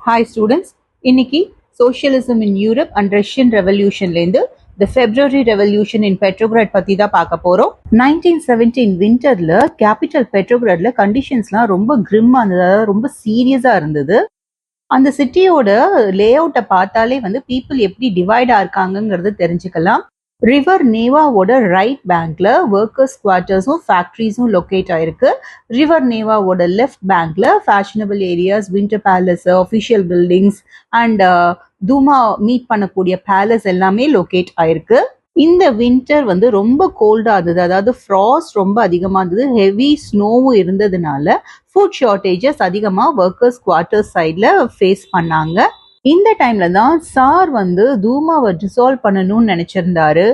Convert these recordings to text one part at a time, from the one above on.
Hi students, இன்னைக்கு Socialism in Europe and Russian Revolutionலேருந்து the February Revolution in Petrograd பற்றி தான் பார்க்க போகிறோம். 1917 விண்டரில் கேபிட்டல் பெட்ரோகிராட்ல கண்டிஷன்ஸ்லாம் ரொம்ப கிரிம்மாக ரொம்ப சீரியஸாக இருந்தது. அந்த சிட்டியோட லே அவுட்டை பார்த்தாலே பீப்புள் எப்படி டிவைடாக இருக்காங்கங்கிறது தெரிஞ்சுக்கலாம். ரிவர் நேவாவோட ரைட் பேங்க்ல ஒர்க்கர்ஸ் குவார்ட்டர்ஸும் ஃபேக்ட்ரிஸும் லொக்கேட் ஆயிருக்கு. ரிவர் நேவாவோட லெஃப்ட் பேங்க்ல fashionable areas, winter palace, official buildings and Duma meet பண்ணக்கூடிய பேலஸ் எல்லாமே லொக்கேட் ஆயிருக்கு. இந்த வின்டர் ரொம்ப கோல்டா இருந்தது, அதாவது ஃப்ராஸ்ட் ரொம்ப அதிகமா இருந்தது, ஹெவி ஸ்னோவும் இருந்ததுனால ஃபுட் ஷார்டேஜஸ் அதிகமா ஒர்க்கர்ஸ் குவார்ட்டர்ஸ் சைட்ல ஃபேஸ் பண்ணாங்க. இந்த டைம்ல தான் சார் தூமாவை டிசால்வ் பண்ணணும்னு நினைச்சிருந்தாரு.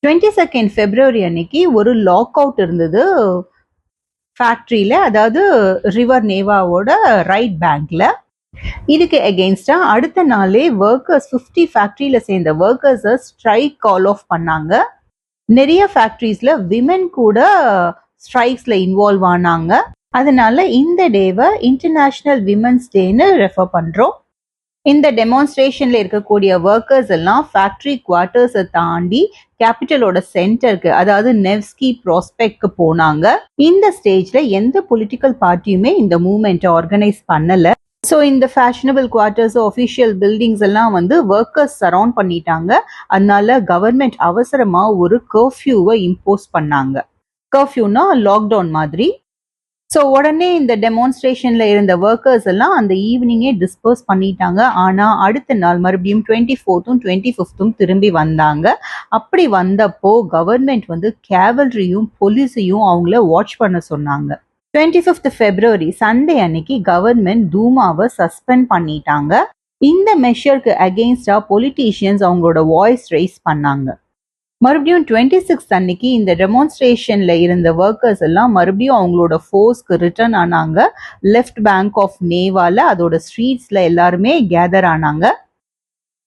22 February அன்னைக்கு ஒரு லாக் அவுட் இருந்தது ஃபேக்டரியில, அதாவது ரிவர் நேவாவோட ரைட் பேங்க்ல. இதுக்கு எகெயின்ஸ்டா அடுத்த நாளே ஒர்க்கர்ஸ் 50 ஃபேக்டரியில சேர்ந்த ஒர்க்கர்ஸ் ஸ்ட்ரைக் கால் ஆஃப் பண்ணாங்க. நிறைய ஃபேக்டரிஸ்ல விமென் கூட ஸ்ட்ரைக்ஸ்ல இன்வால்வ் ஆனாங்க. அதனால இந்த டேவை இன்டர்நேஷனல் விமென்ஸ் டேன்னு ரெஃபர் பண்றோம். இந்த டெமான்ஸ்ட்ரேஷன்ல இருக்கக்கூடிய ஒர்க்கர்ஸ் எல்லாம் ஃபேக்டரி குவார்ட்டர்ஸை தாண்டி கேபிட்டலோட சென்டருக்கு, அதாவது நெவ்ஸ்கி ப்ராஸ்பெக்ட்க்கு போனாங்க. இந்த ஸ்டேஜ்ல எந்த பொலிட்டிக்கல் பார்ட்டியுமே இந்த மூவ்மெண்ட்டை ஆர்கனைஸ் பண்ணல. ஸோ இந்த ஃபேஷனபிள் குவார்ட்டர்ஸ், அஃபிஷியல் பில்டிங்ஸ் எல்லாம் ஒர்க்கர்ஸ் சரவுண்ட் பண்ணிட்டாங்க. அதனால கவர்மெண்ட் அவசரமா ஒரு கர்ஃப்யூவை இம்போஸ் பண்ணாங்க. கர்ஃப்யூனா லாக்டவுன் மாதிரி. ஸோ உடனே இந்த டெமான்ஸ்ட்ரேஷன்ல இருந்த ஒர்க்கர்ஸ் எல்லாம் அந்த ஈவினிங்கே டிஸ்பர்ஸ் பண்ணிட்டாங்க. ஆனா அடுத்த நாள் மறுபடியும் 24th 25th திரும்பி வந்தாங்க. அப்படி வந்தப்போ கவர்மெண்ட் கேவல்ரியும் போலீஸையும் அவங்கள வாட்ச் பண்ண சொன்னாங்க. 25th February சண்டே அன்னைக்கு கவர்மெண்ட் தூமாவை சஸ்பெண்ட் பண்ணிட்டாங்க. இந்த மெஷருக்கு அகெயின்ஸ்டா பொலிட்டீஷியன்ஸ் அவங்களோட வாய்ஸ் ரைஸ் பண்ணாங்க. மறுபடியும் 26th அன்னைக்கு இந்த டெமான்ஸ்ட்ரேஷன்ல இருந்த ஒர்க்கர்ஸ் எல்லாம் மறுபடியும் அவங்களோட ஃபோர்ஸ்க்கு ரிட்டர்ன் ஆனாங்க. லெஃப்ட் பேங்க் ஆஃப் நேவால அதோட ஸ்ட்ரீட்ஸ்ல எல்லாருமே கேதர் ஆனாங்க.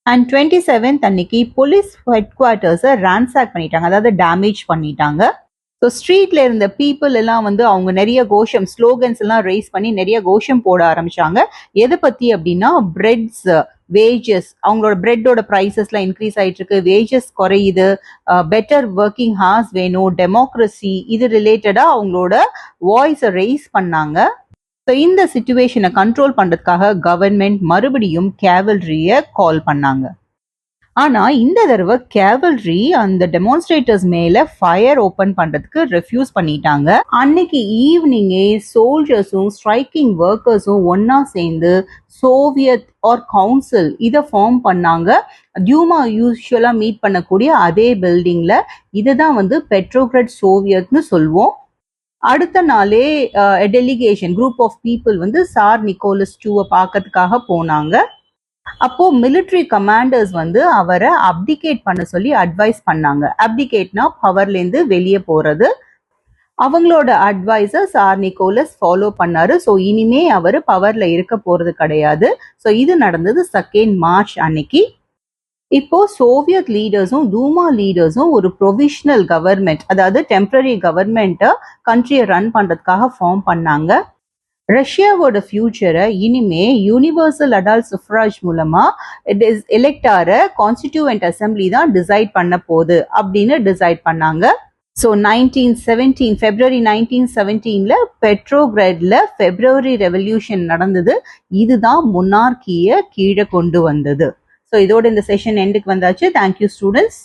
அண்ட் 27th அன்னைக்கு போலீஸ் ஹெட் குவார்ட்டர்ஸை ரான்சாக் பண்ணிட்டாங்க, அதாவது டேமேஜ் பண்ணிட்டாங்க. ஸோ ஸ்ட்ரீட்ல இருந்த பீப்புள் எல்லாம் அவங்க நிறைய கோஷம், ஸ்லோகன்ஸ் எல்லாம் ரைஸ் பண்ணி நிறைய கோஷம் போட ஆரம்பிச்சாங்க. எதை பத்தி அப்படின்னா, பிரெட்ஸ், வேஜஸ், அவங்களோட பிரெட்டோட ப்ரைஸஸ்லாம் இன்க்ரீஸ் ஆயிட்டு இருக்கு, வேஜஸ் குறையுது, பெட்டர் ஒர்க்கிங் ஹார்ஸ் வேணும், டெமோக்ரஸி, இது ரிலேட்டடா அவங்களோட வாய்ஸை ரைஸ் பண்ணாங்க. ஸோ இந்த சிச்சுவேஷனை கண்ட்ரோல் பண்றதுக்காக கவர்மெண்ட் மறுபடியும் கேவல்ரியை கால் பண்ணாங்க. ஆனா இந்த தடவை கேவல்ரி அந்த டெமான்ஸ்ட்ரேட்டர்ஸ் மேல ஃபயர் ஓபன் பண்றதுக்கு ரெஃப்யூஸ் பண்ணிட்டாங்க. அன்னைக்கு ஈவினிங்கே சோல்ஜர்ஸும் ஸ்ட்ரைக்கிங் ஒர்க்கர்ஸும் ஒன்னா சேர்ந்து சோவியத் ஆர் கவுன்சில் இதை ஃபார்ம் பண்ணாங்க. டியூமா யூஸ்வலா மீட் பண்ணக்கூடிய அதே பில்டிங்ல. இதுதான் பெட்ரோகிராட் சோவியத்னு சொல்லுவோம். அடுத்த நாளே delegation group of people tsar Nicholas II பார்க்கறதுக்காக போனாங்க. அப்போ மிலிட்ரி கமாண்டர்ஸ் அவரை அப்டிகேட் பண்ண சொல்லி அட்வைஸ் பண்ணாங்க. அப்டிகேட்னா பவர்ல இருந்து வெளியே போறது. அவங்களோட அட்வைஸை சார் நிக்கோலஸ் ஃபாலோ பண்ணாரு. ஸோ இனிமே அவர் பவர்ல இருக்க போறது கிடையாது. ஸோ இது நடந்தது 2nd March அன்னைக்கு. இப்போ சோவியத் லீடர்ஸும் தூமா லீடர்ஸும் ஒரு ப்ரொவிஷனல் கவர்மெண்ட், அதாவது டெம்பரரி கவர்மெண்ட்டை கண்ட்ரியை ரன் பண்றதுக்காக ஃபார்ம் பண்ணாங்க. ரஷ்யாவோட ஃபியூச்சரை இனிமே யூனிவர்சல் அடல்ட் சுஃப்ராஜ் மூலமா எலெக்ட் ஆகிற கான்ஸ்டிடியூவன்ட் அசம்பிளி தான் டிசைட் பண்ண போகுது அப்படின்னு டிசைட் பண்ணாங்க. ஸோ February 1917 பெட்ரோகிராட்ல February ரெவல்யூஷன் நடந்தது. இதுதான் மொனார்கியை கீழே கொண்டு வந்தது. ஸோ இதோட இந்த செஷன் எண்டுக்கு வந்தாச்சு. Thank you students.